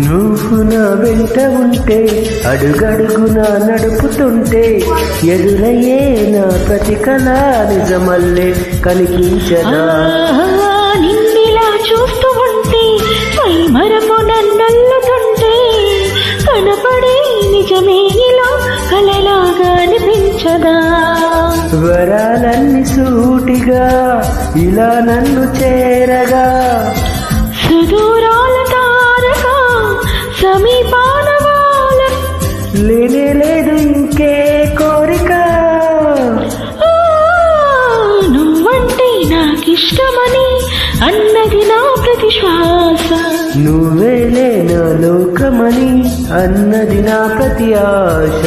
నువ్వు నా వెంట ఉంటే అడుగడుగునా నడుపుతుంటే ఎదురయ్యే నా ప్రతి కళ నిజమల్లే కనిపించదా నిన్నిలా చూస్తూ ఉంటే పై మరపు నన్నల్లుతుంటే కనపడే నిజమే ఇలా కలలాగా అనిపించదా వరాలన్నీ సూటిగా ఇలా నన్ను చేరగా సుదూరాల తారక సమీపాన వాల లేనే లేదు ఇంకే కోరిక నువ్వంటే నాకిష్టమని అన్నది నా ప్రతి శ్వాస నువ్వేలే నా లోకమని అన్నది నా ప్రతి ఆశ